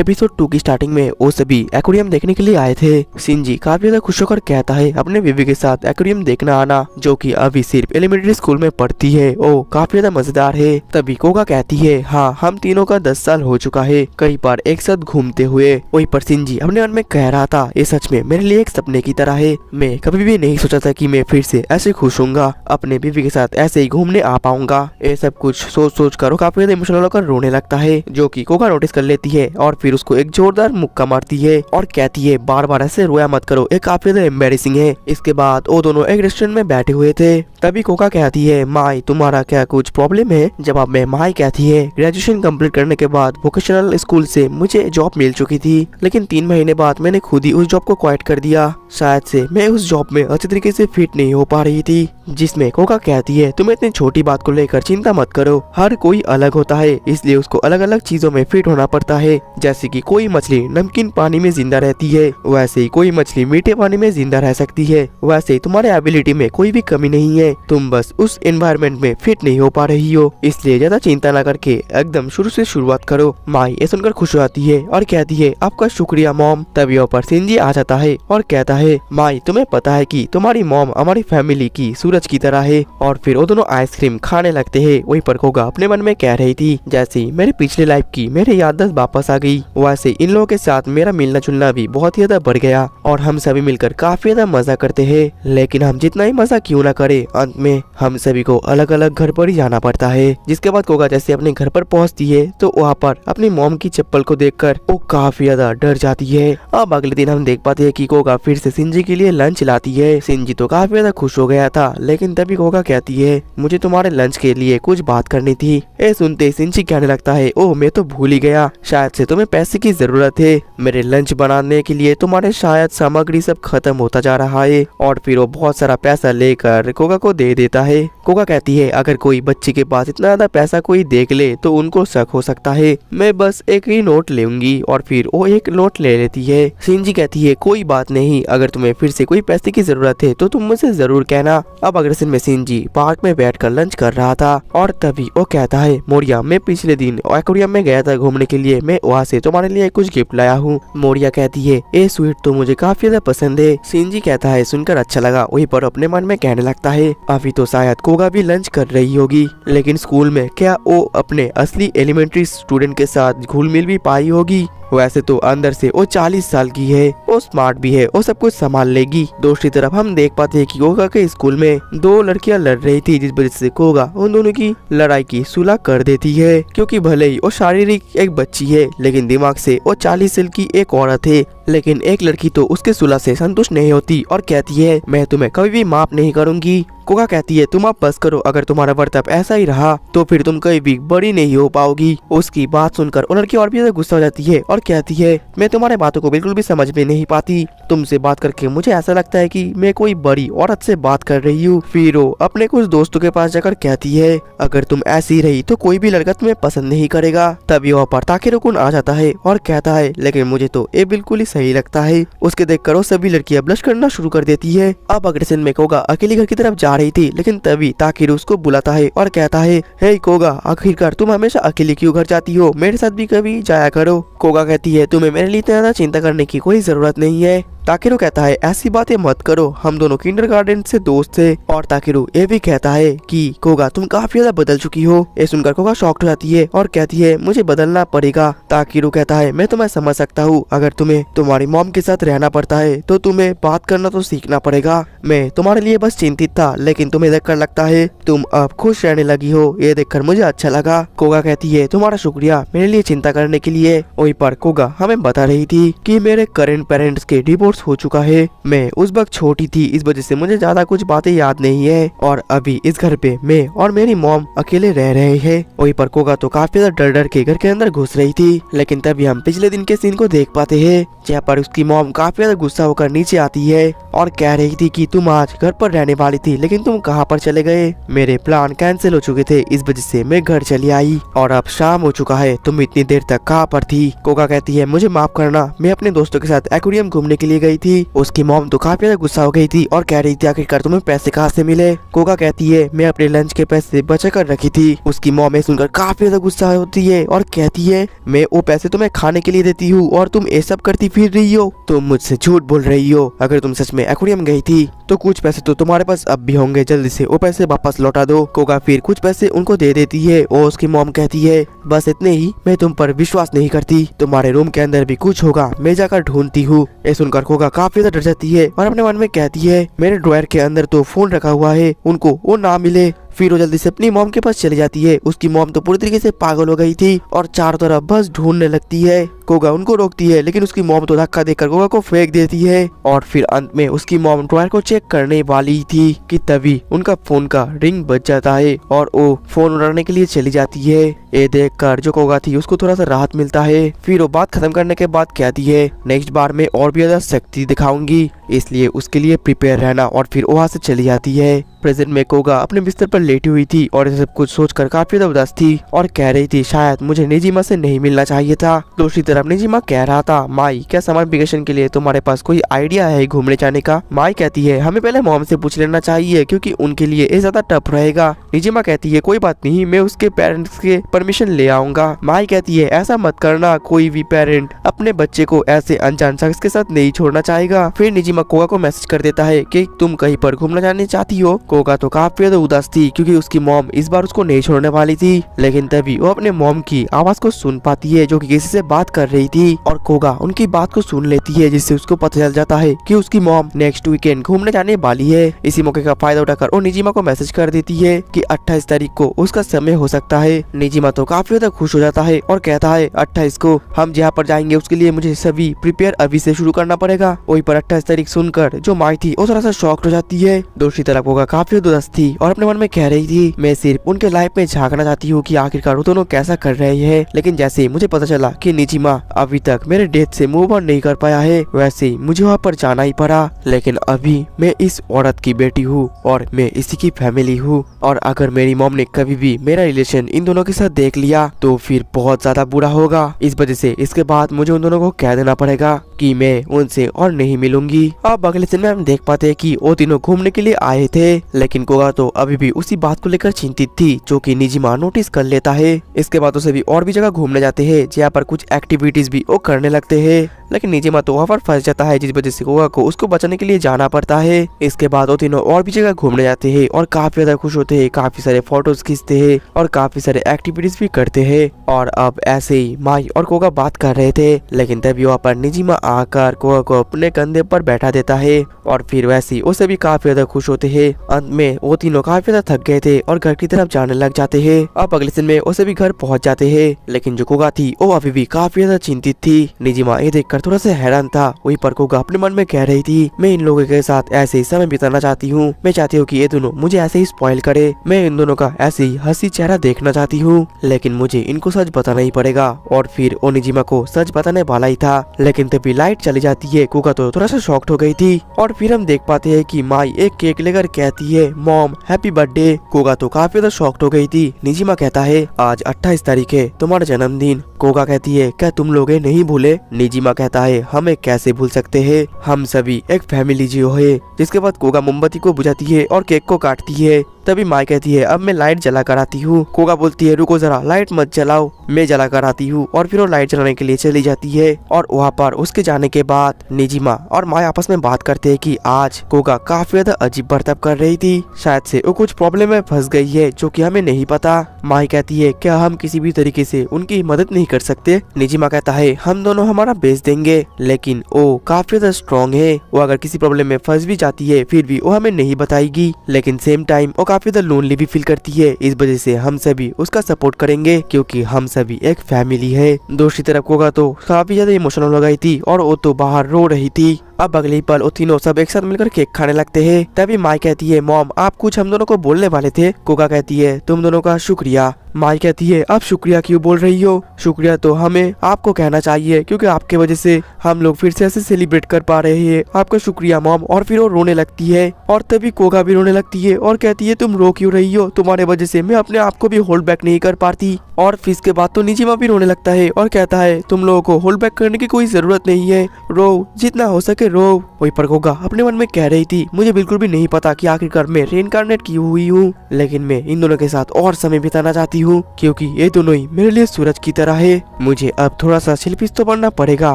Episode 2 की starting में वो सभी एक्वेरियम देखने के लिए आए थे। शिनजी काफी ज्यादा खुश होकर कहता है अपने बीवी के साथ एक्वेरियम देखना आना, जो कि अभी सिर्फ एलिमेंट्री स्कूल में पढ़ती है। ओ काफी ज्यादा मजेदार है। तभी कोगा कहती है हाँ हम तीनों का 10 साल हो चुका है कई बार एक साथ घूमते हुए। वहीं पर शिनजी अपने मन में कह रहा था ये सच में मेरे लिए एक सपने की तरह है। मैं कभी भी नहीं सोचा था कि मैं फिर से ऐसे खुश होऊंगा, अपने बीवी के साथ ऐसे ही घूमने आ पाऊंगा। ये सब कुछ सोच सोच कर वो काफी ज्यादा इमोशनल होकर रोने लगता है, जो कि कोगा नोटिस कर लेती है और फिर उसको एक जोरदार मुक्का मारती है और कहती है बार बार ऐसे रोया मत करो, ये काफी ज्यादा एम्बैरेसिंग है। इसके बाद वो दोनों एक रेस्टोरेंट में बैठे हुए थे। तभी कोका कहती है माई तुम्हारा क्या कुछ प्रॉब्लम है? जवाब में माई कहती है ग्रेजुएशन कंप्लीट करने के बाद वोकेशनल स्कूल से मुझे जॉब मिल चुकी थी, लेकिन 3 महीने बाद मैंने खुद ही उस जॉब को क्विट कर दिया। शायद से मैं उस जॉब में अच्छी तरीके से फिट नहीं हो पा रही थी। जिसमें कोका कहती है तुम इतनी छोटी बात को लेकर चिंता मत करो, हर कोई अलग होता है इसलिए उसको अलग अलग चीजों में फिट होना पड़ता है। जैसे कि कोई मछली नमकीन पानी में जिंदा रहती है, वैसे ही कोई मछली मीठे पानी में जिंदा रह सकती है। वैसे ही तुम्हारे एबिलिटी में कोई भी कमी नहीं है, तुम बस उस एनवायरनमेंट में फिट नहीं हो पा रही हो, इसलिए ज्यादा चिंता न करके एकदम शुरू से शुरुआत करो। माई ये सुनकर खुश हो जाती है और कहती है आपका शुक्रिया मॉम। तभी ऊपर शिनजी आ जाता है और कहता है माई तुम्हें पता है कि तुम्हारी मॉम हमारी फैमिली की सूरज की तरह है। और फिर वो दोनों आइसक्रीम खाने लगते हैं। वहीं पर कोगा अपने मन में कह रही थी जैसे मेरी पिछले लाइफ की मेरी याददाश्त वापस आ गई, वैसे इन लोगों के साथ मेरा मिलना जुलना भी बहुत ही ज्यादा बढ़ गया और हम सभी मिलकर काफी ज्यादा मजा करते हैं। लेकिन हम जितना ही मजा क्यों ना करे, अंत में हम सभी को अलग अलग घर पर ही जाना पड़ता है। जिसके बाद कोगा जैसे अपने घर पर पहुंचती है तो वहाँ पर अपनी मॉम की चप्पल को देखकर वो काफी ज्यादा डर जाती है। अब अगले दिन हम देख पाते हैं कि कोगा फिर से शिनजी के लिए लंच लाती है। शिनजी तो काफी ज्यादा खुश हो गया था, लेकिन तभी कोगा कहती है मुझे तुम्हारे लंच के लिए कुछ बात करनी थी। ये सुनते शिनजी कहने लगता है ओह मैं तो भूल ही गया, शायद से तुम्हें पैसे की जरूरत है। मेरे लंच बनाने के लिए तुम्हारे शायद सामग्री सब खत्म होता जा रहा है। और फिर वो बहुत सारा पैसा लेकर कोगा को दे देता है। कोगा कहती है अगर कोई बच्चे के पास इतना ज्यादा पैसा कोई देख ले तो उनको शक हो सकता है, मैं बस एक ही नोट लेंगी। और फिर वो एक नोट ले लेती है। शिनजी कहती है कोई बात नहीं, अगर तुम्हें फिर से कोई पैसे की जरूरत है तो तुम मुझसे जरूर कहना। अब अगले दिन में शिनजी पार्क में बैठकर लंच कर रहा था और तभी वो कहता है मोरिया मैं पिछले दिन एक्वेरियम में गया था घूमने के लिए, मैं वहाँ से तुम्हारे लिए कुछ गिफ्ट लाया हूँ। मोरिया कहती है ये स्वीट तो मुझे काफी ज्यादा पसंद है। शिनजी कहता है सुनकर अच्छा लगा। वहीं पर अपने मन में कहने लगता है अभी तो शायद कोगा भी लंच कर रही होगी, लेकिन स्कूल में क्या वो अपने असली एलिमेंट्री स्टूडेंट के साथ घुल मिल भी पाई होगी? वैसे तो अंदर से वो 40 साल की है, वो स्मार्ट भी है, वो सब कुछ संभाल लेगी। दूसरी तरफ हम देख पाते हैं कि कोगा के स्कूल में 2 लड़कियां लड़ रही थी, जिस वजह से कोगा उन दोनों की लड़ाई की सुलह कर देती है। क्योंकि भले ही वो शारीरिक एक बच्ची है, लेकिन दिमाग से वो 40 साल की एक औरत है। लेकिन एक लड़की तो उसके सुलह से संतुष्ट नहीं होती और कहती है मैं तुम्हें कभी भी माफ नहीं करूंगी। कोगा कहती है तुम अब बस करो, अगर तुम्हारा बर्ताव ऐसा ही रहा तो फिर तुम कभी भी बड़ी नहीं हो पाओगी। उसकी बात सुनकर वो लड़की और भी ज्यादा गुस्सा हो जाती है और कहती है मैं तुम्हारे बातों को बिल्कुल भी समझ में नहीं पाती, तुमसे बात करके मुझे ऐसा लगता है कि मैं कोई बड़ी औरत से बात कर रही हूँ। फिर वो अपने कुछ दोस्तों के पास जाकर कहती है अगर तुम ऐसी रही तो कोई भी लड़का तुम्हें पसंद नहीं करेगा। तभी वहाँ पर ताकेरो-कुन आ जाता है और कहता है लेकिन मुझे तो ये बिल्कुल ही सही लगता है। उसके देखकर वो सभी लड़कियां ब्लश करना शुरू कर देती है। अब अगले दिन में कोगा अकेली घर की तरफ जा रही थी, लेकिन तभी ताकेरो उसको बुलाता है और कहता है हे कोगा आखिरकार तुम हमेशा अकेली क्यों घर जाती हो, मेरे साथ भी कभी जाया करो। कोगा कहती है तुम्हें मेरे लिए इतना ज्यादा चिंता करने की कोई जरूरत नहीं है। ताकेरो कहता है ऐसी बातें मत करो, हम दोनों किंडरगार्टन से दोस्त थे। और ताकेरो ये भी कहता है कि कोगा तुम काफी ज्यादा बदल चुकी हो। ये सुनकर कोगा शॉक्ड हो जाती है और कहती है मुझे बदलना पड़ेगा। ताकेरो कहता है मैं तुम्हें समझ सकता हूँ, अगर तुम्हें तुम्हारी मॉम के साथ रहना पड़ता है तो तुम्हें बात करना तो सीखना पड़ेगा। मैं तुम्हारे लिए बस चिंतित था, लेकिन तुम्हें देखकर लगता है तुम अब खुश रहने लगी हो, ये देखकर मुझे अच्छा लगा। कोगा कहती है तुम्हारा शुक्रिया मेरे लिए चिंता करने के लिए। वहीं पर कोगा हमें बता रही थी कि मेरे करंट पेरेंट्स के डिवोर्स हो चुका है। मैं उस वक्त छोटी थी, इस वजह से मुझे ज्यादा कुछ बातें याद नहीं है और अभी इस घर पे मैं और मेरी मॉम अकेले रह रहे हैं। वहीं पर कोगा तो काफी ज्यादा डर डर के घर के अंदर घुस रही थी, लेकिन तभी हम पिछले दिन के सीन को देख पाते हैं जहाँ पर उसकी मॉम काफी ज्यादा गुस्सा होकर नीचे आती है और कह रही थी कि तुम आज घर पर रहने वाली थी, लेकिन तुम कहाँ पर चले गए? मेरे प्लान कैंसिल हो चुके थे, इस वजह से मैं घर चली आई और अब शाम हो चुका है, तुम इतनी देर तक कहाँ पर थी? कोगा कहती है मुझे माफ करना, मैं अपने दोस्तों के साथ एक्वेरियम घूमने के लिए गई गई थी। उसकी मॉम तो काफी ज्यादा गुस्सा हो गई थी और कह रही थी आखिरकार तुम्हें पैसे कहाँ से मिले। कोगा कहती है मैं अपने लंच के पैसे बचा कर रखी थी। उसकी मॉम ये सुनकर काफी ज्यादा गुस्सा होती है और कहती है मैं वो पैसे तुम्हें खाने के लिए देती हूँ और तुम ये सब करती फिर रही हो। तुम मुझसे झूठ बोल रही हो। अगर तुम सच में एक्वेरियम गई थी तो कुछ पैसे तो तुम्हारे पास अब भी होंगे, जल्दी से वो पैसे वापस लौटा दो। कोगा फिर कुछ पैसे उनको दे देती है और उसकी मॉम कहती है बस इतने ही, मैं तुम पर विश्वास नहीं करती, तुम्हारे रूम के अंदर भी कुछ होगा, मैं जाकर ढूंढती हूँ। ये सुनकर कोगा काफी ज्यादा डर जाती है और अपने मन में कहती है मेरे ड्रॉयर के अंदर तो फोन रखा हुआ है, उनको वो ना मिले। फिर वो जल्दी से अपनी मॉम के पास चली जाती है। उसकी मॉम तो पूरी तरीके से पागल हो गई थी और चारों तरफ बस ढूंढने लगती है। कोगा उनको रोकती है लेकिन उसकी मॉम तो धक्का देकर कोगा को फेंक देती है और फिर अंत में उसकी मॉम ड्रॉयर को चेक करने वाली थी कि तभी उनका फोन का रिंग बज जाता है और वो फोन उड़ाने के लिए चली जाती है। ये देखकर जो कोगा थी उसको थोड़ा सा राहत मिलता है। फिर वो बात खत्म करने के बाद कहती है नेक्स्ट बार में और भी ज्यादा शक्ति दिखाऊंगी, इसलिए उसके लिए प्रिपेयर रहना, और फिर वहाँ से चली जाती है। प्रेजेंट में कोगा अपने बिस्तर पर लेटी हुई थी और ये सब कुछ सोचकर काफी ज्यादा उदास थी और कह रही थी शायद मुझे निजिमा से नहीं मिलना चाहिए था। दूसरी तरफ निजिमा कह रहा था माई क्या समर वेकेशन के लिए तुम्हारे पास कोई आइडिया है घूमने जाने का। माई कहती है हमें पहले मॉम से पूछ लेना चाहिए क्योंकि उनके लिए ये ज्यादा टफ रहेगा। निजिमा कहती है कोई बात नहीं, मैं उसके पेरेंट्स के परमिशन ले आऊंगा। माई कहती है ऐसा मत करना, कोई भी पेरेंट अपने बच्चे को ऐसे अनजान शख्स के साथ नहीं छोड़ना चाहेगा। फिर निजिमा कोगा को मैसेज कर देता है कि तुम कहीं पर घूमना जाने चाहती हो। कोगा तो काफी ज्यादा उदास थी क्योंकि उसकी मॉम इस बार उसको नहीं छोड़ने वाली थी, लेकिन तभी वो अपने मॉम की आवाज को सुन पाती है जो कि किसी से बात कर रही थी और कोगा उनकी बात को सुन लेती है जिससे उसको पता चल जाता है कि उसकी मॉम नेक्स्ट वीकेंड घूमने जाने वाली है। इसी मौके का फायदा उठाकर वो निजिमा को मैसेज कर देती है कि 28 तारीख को उसका समय हो सकता है। निजिमा तो काफी ज्यादा खुश हो जाता है और कहता है 28 को हम जहाँ पर जाएंगे उसके लिए मुझे सभी प्रिपेयर अभी से शुरू करना पड़ेगा। वहीं पर 28 तारीख सुनकर जो माई थी वो थोड़ा सा शॉक्ड हो जाती है। दूसरी तरफ कोगा काफी उदास थी और अपने मन में कह रही थी मैं सिर्फ उनके लाइफ में झांकना चाहती हूँ कि आखिरकार वो दोनों कैसा कर रहे हैं। लेकिन जैसे मुझे पता चला कि निजिमा अभी तक मेरे डेथ से मूव ऑन नहीं कर पाया है, वैसे ही मुझे वहाँ पर जाना ही पड़ा। लेकिन अभी मैं इस औरत की बेटी हूँ और मैं इसी की फैमिली हूँ, और अगर मेरी मॉम ने कभी भी मेरा रिलेशन इन दोनों के साथ देख लिया तो फिर बहुत ज्यादा बुरा होगा। इस वजह से इसके बाद मुझे उन दोनों को कह देना पड़ेगा कि मैं उनसे और नहीं मिलूंगी। अब अगले दिन में हम देख पाते हैं कि वो तीनों घूमने के लिए आए थे, लेकिन कोगा तो अभी भी उसी बात को लेकर चिंतित थी जो कि निजिमा नोटिस कर लेता है। इसके बाद उसे भी और भी जगह घूमने जाते हैं जहाँ पर कुछ एक्टिविटीज भी वो करने लगते हैं, लेकिन निजिमा तो वहाँ पर फंस जाता है जिस वजह से कोगा को उसको बचाने के लिए जाना पड़ता है। इसके बाद वो तीनों और भी जगह घूमने जाते हैं और काफी ज्यादा खुश होते हैं, काफी सारे फोटोज खींचते हैं और काफी सारे एक्टिविटीज भी करते हैं। और अब ऐसे ही माई और कोगा बात कर रहे थे, लेकिन तभी वहाँ पर निजिमा आकर कोगा को अपने कंधे पर बैठा देता है और फिर वैसे ही उसे भी काफी ज्यादा खुश होते हैं। अंत में वो तीनों काफी ज्यादा थक गए थे और घर की तरफ जाने लग जाते हैं। अब अगले दिन में उसे भी घर पहुंच जाते हैं, लेकिन जो कोगा थी वो अभी भी काफी ज्यादा चिंतित थी। निजिमा ये देखकर थोड़ा सा हैरान था। वहीं पर कोगा अपने मन में कह रही थी मैं इन लोगों के साथ ऐसे ही समय बिताना चाहती हूँ, मैं चाहती हूँ कि ये दोनों मुझे ऐसे ही स्पॉइल करे, मैं इन दोनों का ऐसे ही हंसी चेहरा देखना चाहती हूँ, लेकिन मुझे इनको सच बताना ही पड़ेगा। और फिर वो निजिमा को सच बताने वाला ही था, लेकिन तभी लाइट चली जाती है। कोगा तो थोड़ा सा शॉक्ड हो गई थी और फिर हम देख पाते हैं कि माई एक केक लेकर कहती है मॉम हैप्पी बर्थडे। कोगा तो काफी ज्यादा शॉक्ड हो गई थी। निजिमा कहता है आज 28 तारीख है, तुम्हारा जन्मदिन। कोगा कहती है क्या तुम लोग नहीं भूले? निजिमा कहता है हमें कैसे भूल सकते हैं, हम सभी एक फैमिली जियो है। जिसके बाद कोगा मोमबत्ती को बुझाती है और केक को काटती है। तभी माई कहती है अब मैं लाइट जला कर आती हूँ। कोगा बोलती है रुको जरा, लाइट मत जलाओ, मैं जला कर आती हूँ। और फिर वो लाइट जलाने के लिए चली जाती है और वहाँ पर उसके जाने के बाद निजिमा और माई आपस में बात करते हैं कि आज कोगा काफी ज्यादा अजीब बर्ताव कर रही थी, शायद से वो कुछ प्रॉब्लम में फंस गई है जो कि हमें नहीं पता। माई कहती है क्या हम किसी भी तरीके से उनकी मदद नहीं कर सकते? निजिमा कहता है हम दोनों हमारा बेच देंगे, लेकिन वो काफी ज्यादा स्ट्रॉन्ग है, वो अगर किसी प्रॉब्लम में फंस भी जाती है फिर भी वो हमें नहीं बताएगी, लेकिन सेम टाइम वो काफी ज्यादा लोनली भी फील करती है। इस वजह से हम सभी उसका सपोर्ट करेंगे क्योंकि हम सभी एक फैमिली है। दूसरी तरफ कोगा तो काफी ज्यादा इमोशनल हो गई थी और वो तो बाहर रो रही थी। अब अगले पल वो तीनों सब एक साथ मिलकर केक खाने लगते हैं। तभी माई कहती है मॉम आप कुछ हम दोनों को बोलने वाले थे। कोगा कहती है तुम दोनों का शुक्रिया। माई कहती है आप शुक्रिया क्यों बोल रही हो? शुक्रिया तो हमें आपको कहना चाहिए क्योंकि आपके वजह से हम लोग फिर से ऐसे सेलिब्रेट कर पा रहे हैं, आपका शुक्रिया मॉम। और फिर वो रोने लगती है और तभी कोगा भी रोने लगती है और कहती है तुम रो क्यों रही हो, तुम्हारे वजह से मैं अपने आप को भी होल्ड बैक नहीं कर पाती। और फिर इसके बाद तो निजिमा भी रोने लगता है और कहता है तुम लोगों को होल्ड बैक करने की कोई जरूरत नहीं है, रो जितना हो सके रो। वही पर कोगा अपने मन में कह रही थी, मुझे बिल्कुल भी नहीं पता कि आखिरकार मैं रेनकार्नेट की हुई हूँ, लेकिन मैं इन दोनों के साथ और समय बिताना चाहती हूँ क्योंकि ये दोनों ही मेरे लिए सूरज की तरह है। मुझे अब थोड़ा सा शिल्पीस तो बनना पड़ेगा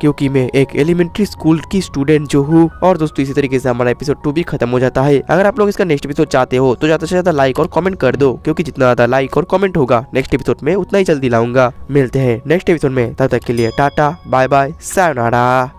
क्योंकि मैं एक एलिमेंट्री स्कूल की स्टूडेंट जो हूँ। और दोस्तों इसी तरीके से हमारा एपिसोड 2 भी खत्म हो जाता है। अगर आप लोग इसका नेक्स्ट एपिसोड चाहते हो तो ज्यादा से ज्यादा लाइक और कमेंट कर दो, क्योंकि जितना ज्यादा लाइक और कमेंट होगा नेक्स्ट एपिसोड में उतना ही जल्दी लाऊंगा। मिलते हैं नेक्स्ट एपिसोड में, तब तक के लिए टाटा बाय बाय सायोनारा।